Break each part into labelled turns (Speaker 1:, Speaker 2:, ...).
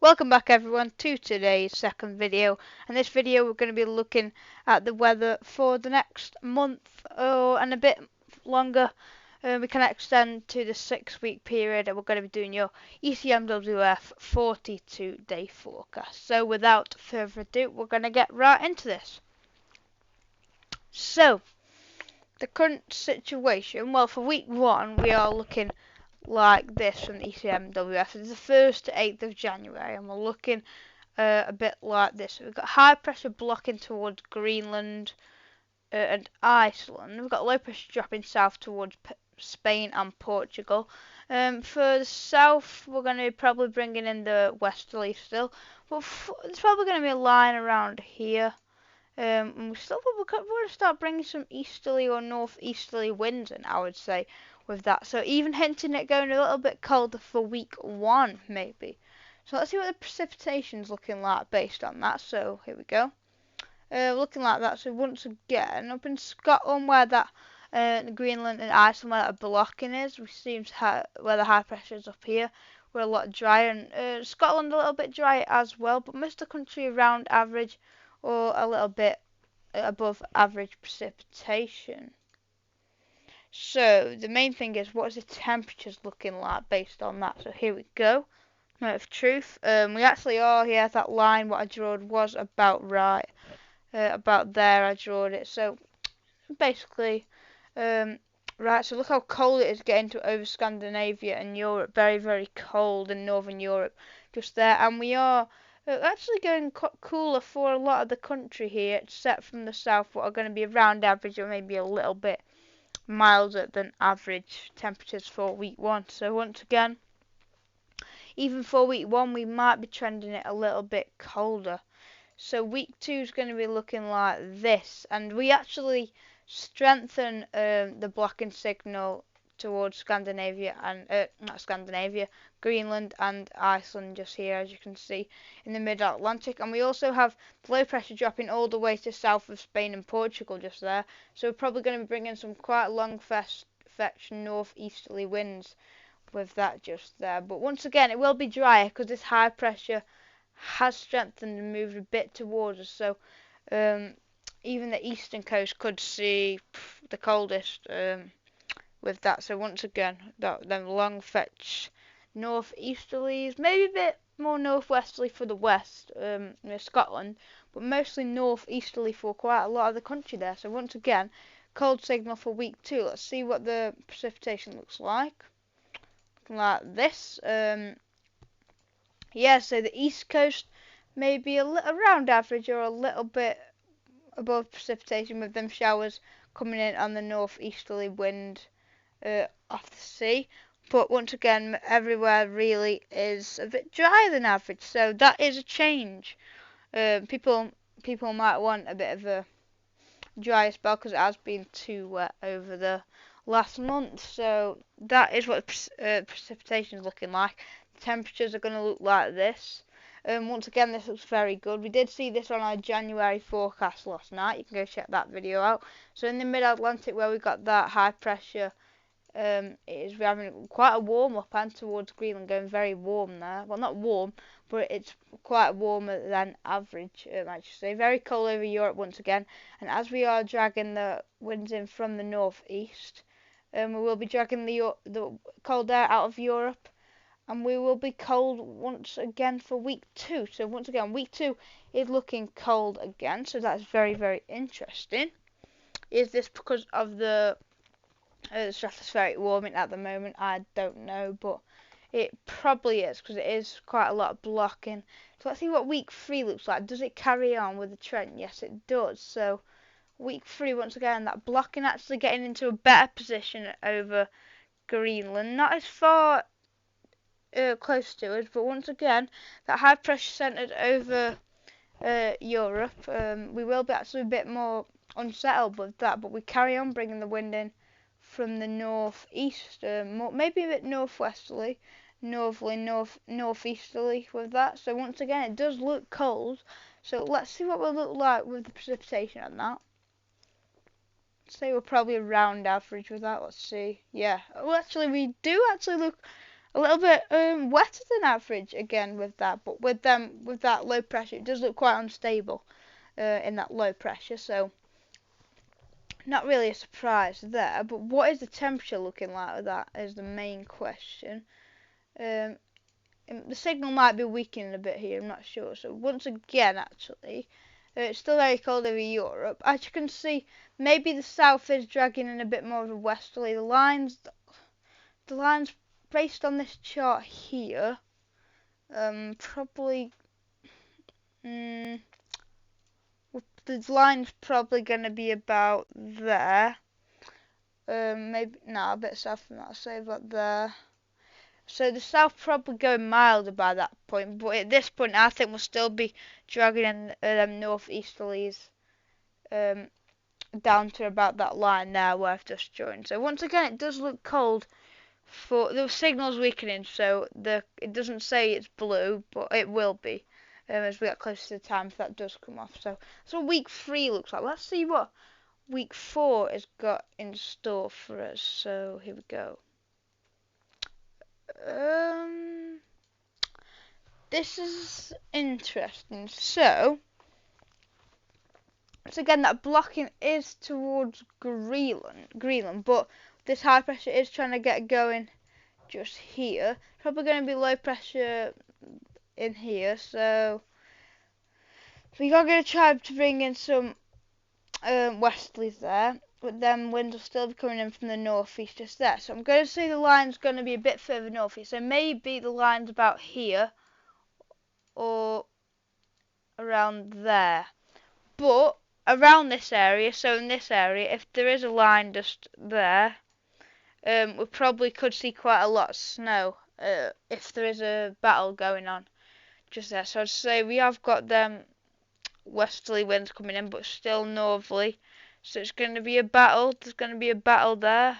Speaker 1: Welcome back everyone to today's second video. In this video we're going to be looking at the weather for the next month and a bit longer. We can extend to the 6-week period and we're going to be doing your ECMWF 42-day forecast. So without further ado, we're going to get right into this. So, the current situation, well, for week 1 we are looking like this from the ECMWF. It's the 1st to 8th of January and we're looking a bit like this. So we've got high pressure blocking towards Greenland and Iceland. We've got low pressure dropping south towards Spain and Portugal. For the south, we're going to be probably bringing in the westerly still, but there's probably going to be a line around here. And we still probably want to start bringing some easterly or northeasterly winds in, I would say, with that. So even hinting at going a little bit colder for week 1, maybe. So let's see what the precipitation's looking like based on that. So here we go. Looking like that. So once again, up in Scotland where that Greenland and Iceland where that blocking is, we seem to where the high pressure is up here. We're a lot drier, and Scotland a little bit drier as well, but most of the country around average or a little bit above average precipitation. So the main thing is, what is the temperatures looking like based on that? So here we go. Moment of truth. We actually are here. That line what I drawed was about right. About there I drawed it. So basically, right. So look how cold it is getting to over Scandinavia and Europe. Very, very cold in Northern Europe, just there. And we are actually going cooler for a lot of the country here, except from the south, what are going to be around average or maybe a little bit milder than average temperatures for week 1. So once again, even for week 1, we might be trending it a little bit colder. So week 2 is going to be looking like this, and we actually strengthen the blocking signal towards Scandinavia and not Scandinavia, Greenland and Iceland just here, as you can see in the mid-Atlantic. And we also have the low pressure dropping all the way to south of Spain and Portugal just there. So we're probably going to be bringing some quite long fetch northeasterly winds with that just there. But once again, it will be drier because this high pressure has strengthened and moved a bit towards us. So even the eastern coast could see the coldest with that. So once again, them long fetch northeasterlies, maybe a bit more northwesterly for the west, near Scotland, but mostly northeasterly for quite a lot of the country there. So once again, cold signal for week 2. Let's see what the precipitation looks like. Looking like this. Yeah, so the east coast may be around average or a little bit above precipitation, with them showers coming in on the northeasterly wind off the sea. But once again, everywhere really is a bit drier than average, so that is a change. People might want a bit of a dry spell because it has been too wet over the last month. So that is what precipitation is looking like. The temperatures are going to look like this. Once again, this looks very good. We did see this on our January forecast last night. You can go check that video out. So in the mid-Atlantic where we got that high pressure, we're having quite a warm up and towards Greenland, going very warm there. Well, not warm, but it's quite warmer than average, I should say. Very cold over Europe once again. And as we are dragging the winds in from the northeast, we will be dragging the cold air out of Europe. And we will be cold once again for week 2. So once again, week 2 is looking cold again. So that's very, very interesting. Is this because of the stratospheric warming at the moment? I don't know, but it probably is, because it is quite a lot of blocking. So let's see what week 3 looks like. Does it carry on with the trend? Yes, it does. So week 3, once again, that blocking actually getting into a better position over Greenland. Not as far close to us, but once again, that high pressure centered over Europe. We will be actually a bit more unsettled with that, but we carry on bringing the wind in from the northeast, maybe a bit northwesterly, northeasterly with that. So once again, it does look cold. So let's see what we'll look like with the precipitation on that. Say we're probably around average with that. Let's see. Yeah. Well, actually, we do actually look a little bit wetter than average again with that, but with that low pressure, it does look quite unstable in that low pressure. So not really a surprise there. But what is the temperature looking like with that is the main question. Um, the signal might be weakening a bit here, I'm not sure. So once again, actually, it's still very cold over Europe. As you can see, maybe the south is dragging in a bit more of a westerly. The lines based on this chart here, probably, the line's probably going to be about there. Maybe, no, a bit south from that, I'll say about there. So the south probably going milder by that point, but at this point I think we'll still be dragging in them northeasterlies down to about that line there where I've just joined. So once again, it does look cold. For the signal's weakening, so it doesn't say it's blue, but it will be as we get closer to the time if that does come off. So that's what week 3 looks like. Let's see what week 4 has got in store for us. So here we go. This is interesting. So again, that blocking is towards Greenland, but this high pressure is trying to get going just here. Probably going to be low pressure in here, so we are going to try to bring in some westerlies there, but then winds will still be coming in from the northeast just there. So I'm going to say the line's going to be a bit further northeast, so maybe the line's about here or around there. But around this area, so in this area, if there is a line just there, we probably could see quite a lot of snow if there is a battle going on just there. So I'd say we have got them westerly winds coming in, but still northerly. So it's going to be a battle. There's going to be a battle there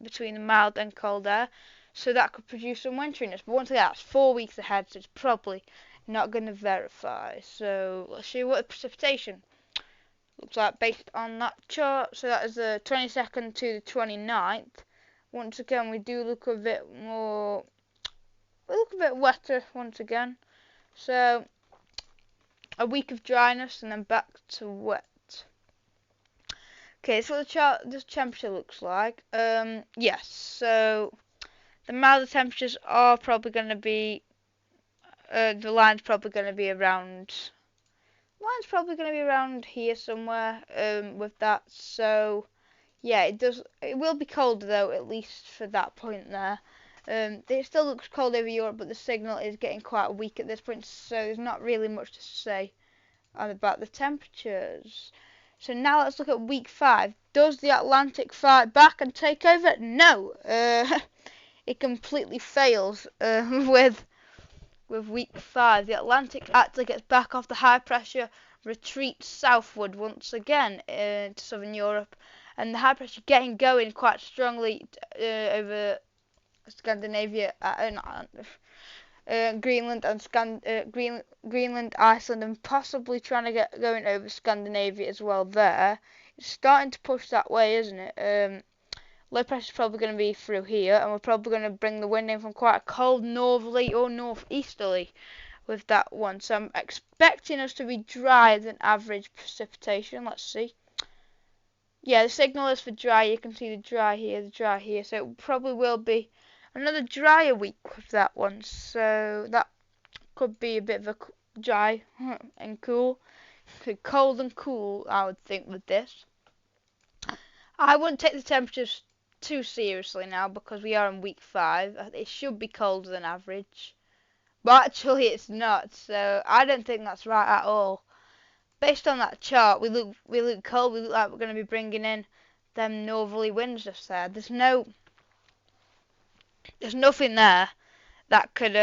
Speaker 1: between the mild and cold air. So that could produce some winteriness. But once again, that's 4 weeks ahead, so it's probably not going to verify. So let's see what the precipitation looks like based on that chart. So that is the 22nd to the 29th. Once again, we do look a bit more, we look a bit wetter once again. So a week of dryness and then back to wet. Okay, so this temperature looks like. Yes, so the milder temperatures are probably going to be, the line's probably going to be around, here somewhere, with that. So yeah, it will be colder though, at least for that point there. It still looks cold over Europe, but the signal is getting quite weak at this point, so there's not really much to say about the temperatures. So now let's look at week 5. Does the Atlantic fight back and take over? No, it completely fails with week 5. The Atlantic actually gets back off the high pressure, retreats southward once again to southern Europe, and the high pressure getting going quite strongly over Scandinavia, Greenland and Greenland, Iceland, and possibly trying to get going over Scandinavia as well. There, it's starting to push that way, isn't it? Low pressure is probably going to be through here, and we're probably going to bring the wind in from quite a cold northerly or northeasterly with that one. So I'm expecting us to be drier than average precipitation. Let's see. Yeah, the signal is for dry. You can see the dry here. So it probably will be another drier week with that one. So that could be a bit of a dry and cool. Cold and cool, I would think, with this. I wouldn't take the temperatures too seriously now because we are in week 5. It should be colder than average. But actually it's not. So I don't think that's right at all. Based on that chart, we look cold. We look like we're going to be bringing in them northerly winds just there. There's nothing there that could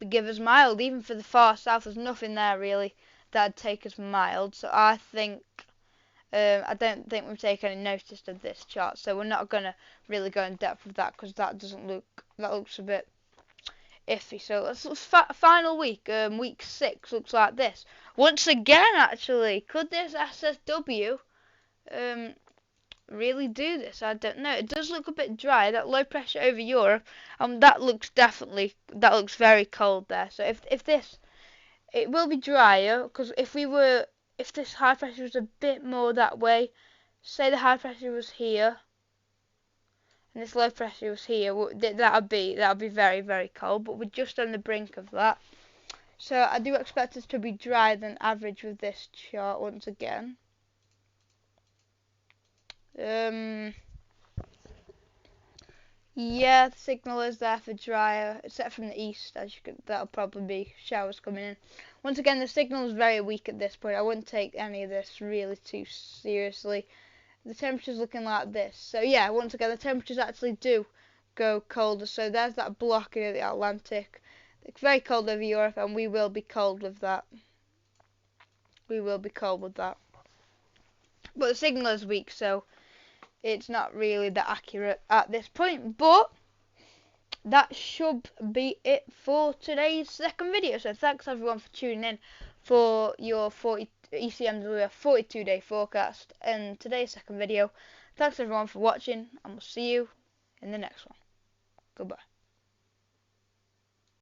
Speaker 1: give us mild. Even for the far south, there's nothing there really that'd take us mild. So I think I don't think we've taken any notice of this chart. So we're not going to really go in depth with that because that looks a bit iffy. So let's final week, week 6 looks like this. Once again, actually, could this SSW really do this. I don't know. It does look a bit dry. That low pressure over Europe, that looks very cold there. So if this, it will be drier because if this high pressure was a bit more that way, say the high pressure was here and this low pressure was here, that would be very, very cold. But we're just on the brink of that. So I do expect it to be drier than average with this chart once again. Yeah, the signal is there for drier, except from the east, that'll probably be showers coming in. Once again, the signal is very weak at this point. I wouldn't take any of this really too seriously. The temperature's looking like this. So yeah, once again, the temperatures actually do go colder. So there's that blocking of the Atlantic. It's very cold over Europe, and we will be cold with that. We will be cold with that. But the signal is weak, so it's not really that accurate at this point. But that should be it for today's second video. So thanks everyone for tuning in for your ECMWF 42-day forecast and today's second video. Thanks everyone for watching, and we'll see you in the next one. Goodbye.